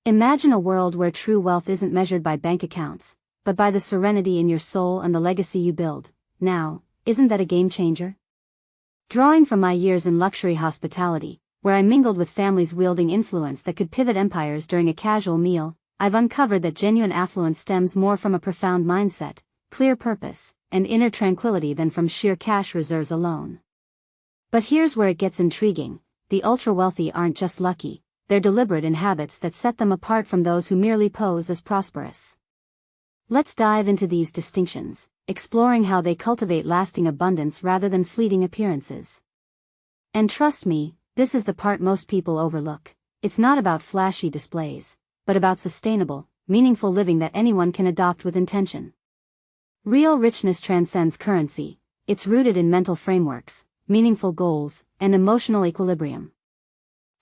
Imagine a world where true wealth isn't measured by bank accounts, but by the serenity in your soul and the legacy you build. Now, isn't that a game changer? Drawing from my years in luxury hospitality, where I mingled with families wielding influence that could pivot empires during a casual meal, I've uncovered that genuine affluence stems more from a profound mindset, clear purpose, and inner tranquility than from sheer cash reserves alone. But here's where it gets intriguing: the ultra-wealthy aren't just lucky, they're deliberate in habits that set them apart from those who merely pose as prosperous. Let's dive into these distinctions, exploring how they cultivate lasting abundance rather than fleeting appearances. And trust me, this is the part most people overlook. It's not about flashy displays, but about sustainable, meaningful living that anyone can adopt with intention. Real richness transcends currency. It's rooted in mental frameworks, meaningful goals, and emotional equilibrium.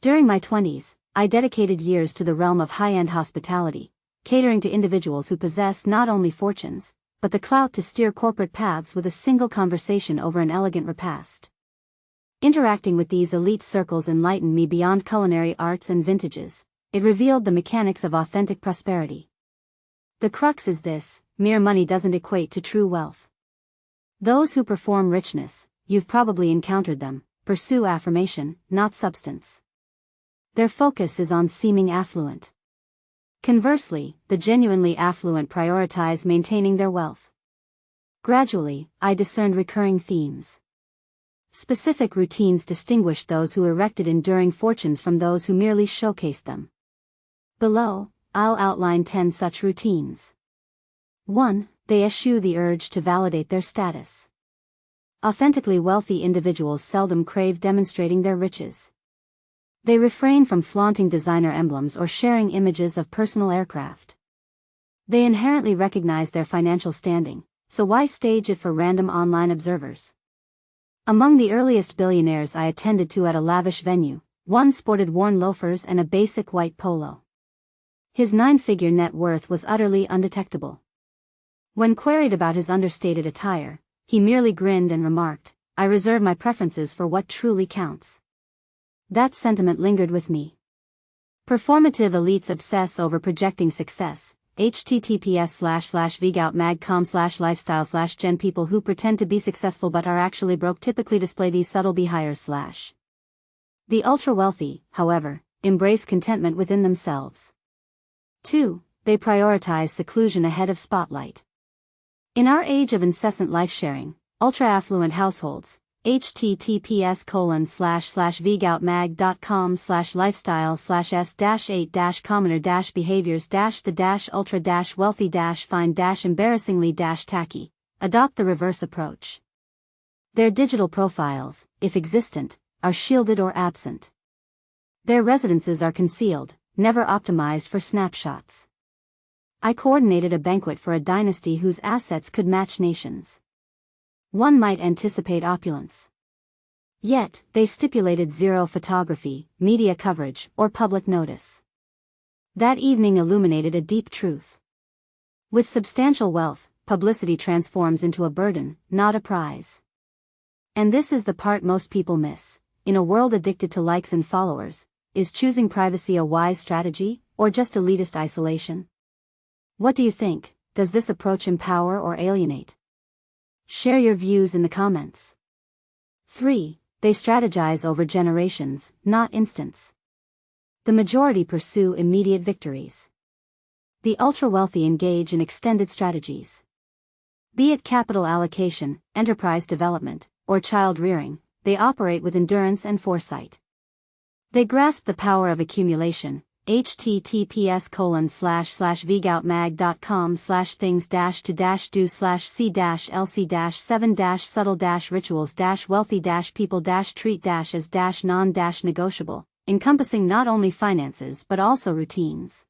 During my 20s, I dedicated years to the realm of high-end hospitality, catering to individuals who possess not only fortunes, but the clout to steer corporate paths with a single conversation over an elegant repast. Interacting with these elite circles enlightened me beyond culinary arts and vintages. It revealed the mechanics of authentic prosperity. The crux is this: mere money doesn't equate to true wealth. Those who perform richness, you've probably encountered them, pursue affirmation, not substance. Their focus is on seeming affluent. Conversely, the genuinely affluent prioritize maintaining their wealth. Gradually, I discerned recurring themes. Specific routines distinguished those who erected enduring fortunes from those who merely showcased them. Below, I'll outline 10 such routines. 1. They eschew the urge to validate their status. Authentically wealthy individuals seldom crave demonstrating their riches. They refrain from flaunting designer emblems or sharing images of personal aircraft. They inherently recognize their financial standing, so why stage it for random online observers? Among the earliest billionaires I attended to at a lavish venue, one sported worn loafers and a basic white polo. His 9-figure net worth was utterly undetectable. When queried about his understated attire, he merely grinned and remarked, "I reserve my preferences for what truly counts." That sentiment lingered with me. Performative elites obsess over projecting success. https://vgoutmag.com/lifestyle/gen People who pretend to be successful but are actually broke typically display these subtle behaviors. The ultra-wealthy, however, embrace contentment within themselves. 2. They prioritize seclusion ahead of spotlight. In our age of incessant life-sharing, ultra-affluent households, https://vgoutmag.com/lifestyle/s-8-commoner-behaviors-the-ultra-wealthy-fine-embarrassingly-tacky, adopt the reverse approach. Their digital profiles, if existent, are shielded or absent. Their residences are concealed, never optimized for snapshots. I coordinated a banquet for a dynasty whose assets could match nations. One might anticipate opulence. Yet, they stipulated zero photography, media coverage, or public notice. That evening illuminated a deep truth. With substantial wealth, publicity transforms into a burden, not a prize. And this is the part most people miss. In a world addicted to likes and followers, is choosing privacy a wise strategy, or just elitist isolation? What do you think? Does this approach empower or alienate? Share your views in the comments. 3. They strategize over generations, not instants. The majority pursue immediate victories. The ultra-wealthy engage in extended strategies. Be it capital allocation, enterprise development, or child rearing, they operate with endurance and foresight. They grasp the power of accumulation. https://vgoutmag.com/things-to-do/c-lc-7-subtle-rituals-wealthy-people-treat-as-non-negotiable, encompassing not only finances but also routines.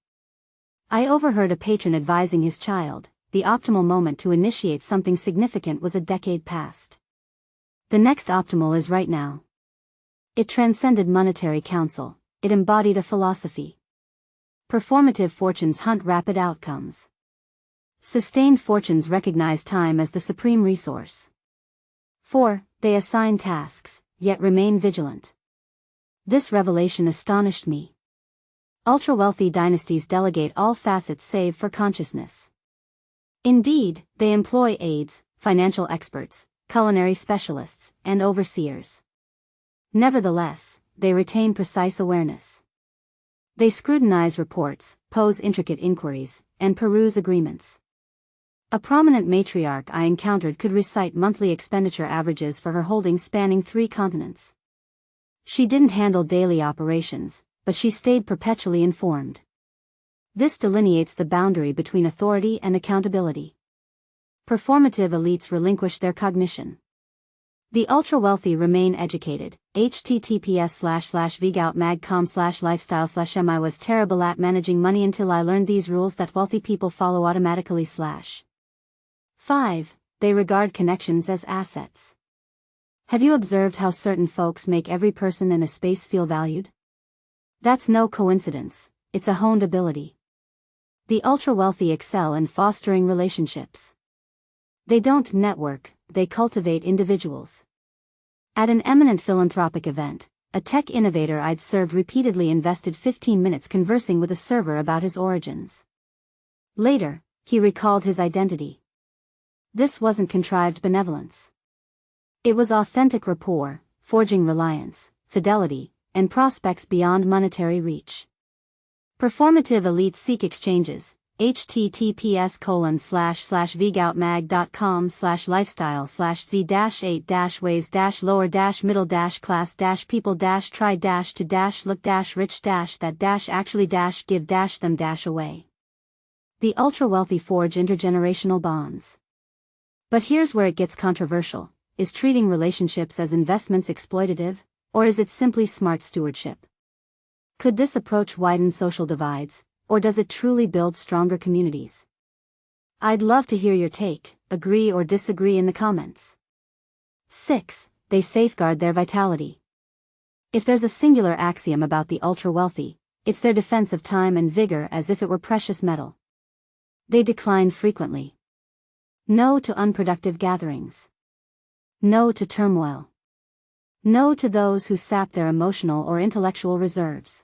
I overheard a patron advising his child, the optimal moment to initiate something significant was a decade past. The next optimal is right now. It transcended monetary counsel, it embodied a philosophy. Performative fortunes hunt rapid outcomes. Sustained fortunes recognize time as the supreme resource. 4. They assign tasks, yet remain vigilant. This revelation astonished me. Ultra-wealthy dynasties delegate all facets save for consciousness. Indeed, they employ aides, financial experts, culinary specialists, and overseers. Nevertheless, they retain precise awareness. They scrutinize reports, pose intricate inquiries, and peruse agreements. A prominent matriarch I encountered could recite monthly expenditure averages for her holdings spanning 3 continents. She didn't handle daily operations, but she stayed perpetually informed. This delineates the boundary between authority and accountability. Performative elites relinquish their cognition. The ultra-wealthy remain educated. https://vgoutmag.com/lifestyle/m I was terrible at managing money until I learned these rules that wealthy people follow automatically. 5. They regard connections as assets. Have you observed how certain folks make every person in a space feel valued? That's no coincidence, it's a honed ability. The ultra-wealthy excel in fostering relationships. They don't network, they cultivate individuals. At an eminent philanthropic event, a tech innovator I'd served repeatedly invested 15 minutes conversing with a server about his origins. Later, he recalled his identity. This wasn't contrived benevolence. It was authentic rapport, forging reliance, fidelity, and prospects beyond monetary reach. Performative elites seek exchanges. https://v-goutmag.com/lifestyle/z-8-ways-lower-middle-class-people-try-to-look-rich-that actually give-them-away. The ultra-wealthy forge intergenerational bonds. But here's where it gets controversial. Is treating relationships as investments exploitative, or is it simply smart stewardship? Could this approach widen social divides, or does it truly build stronger communities? I'd love to hear your take, agree or disagree in the comments. 6. They safeguard their vitality. If there's a singular axiom about the ultra-wealthy, it's their defense of time and vigor as if it were precious metal. They decline frequently. No to unproductive gatherings. No to turmoil. No to those who sap their emotional or intellectual reserves.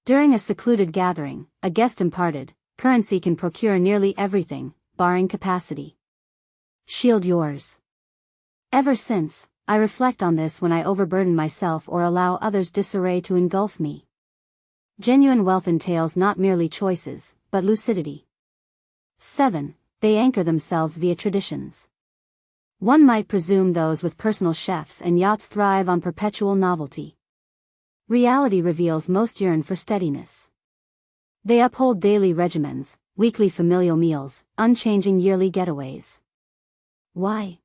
During a secluded gathering, a guest imparted, currency can procure nearly everything, barring capacity. Shield yours. Ever since, I reflect on this when I overburden myself or allow others' disarray to engulf me. Genuine wealth entails not merely choices, but lucidity. 7. They anchor themselves via traditions. One might presume those with personal chefs and yachts thrive on perpetual novelty. Reality reveals most yearn for steadiness. They uphold daily regimens, weekly familial meals, unchanging yearly getaways. Why?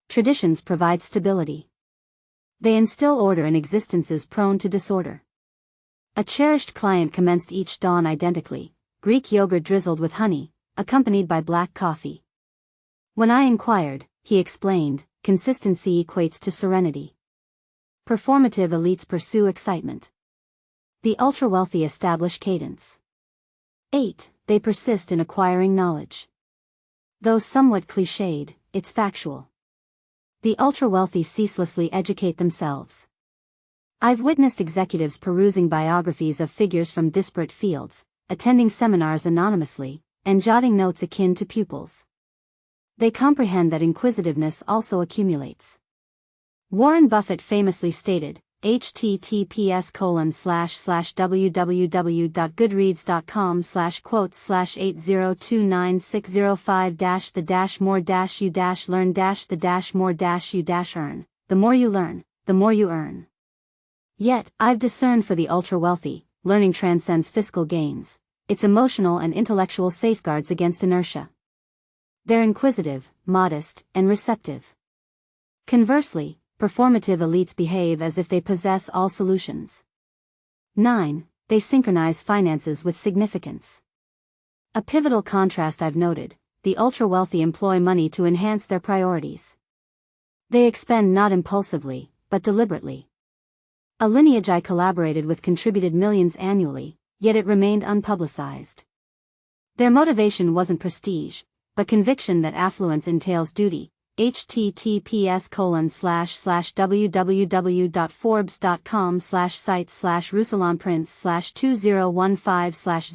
Traditions provide stability. They instill order in existences prone to disorder. A cherished client commenced each dawn identically, Greek yogurt drizzled with honey, accompanied by black coffee. When I inquired, he explained, consistency equates to serenity. Performative elites pursue excitement. The ultra-wealthy establish cadence. 8. They persist in acquiring knowledge. Though somewhat cliched, it's factual. The ultra-wealthy ceaselessly educate themselves. I've witnessed executives perusing biographies of figures from disparate fields, attending seminars anonymously, and jotting notes akin to pupils. They comprehend that inquisitiveness also accumulates. Warren Buffett famously stated, https://www.goodreads.com/8029605-the-more-you-learn-the-more-you-earn. The more you learn, the more you earn. Yet, I've discerned for the ultra-wealthy, learning transcends fiscal gains. It's emotional and intellectual safeguards against inertia. They're inquisitive, modest, and receptive. Conversely, performative elites behave as if they possess all solutions. 9. They synchronize finances with significance. A pivotal contrast I've noted: the ultra-wealthy employ money to enhance their priorities. They expend not impulsively, but deliberately. A lineage I collaborated with contributed millions annually, yet it remained unpublicized. Their motivation wasn't prestige, but conviction that affluence entails duty, https://www.forbes.com/site/Russalonprince/2015/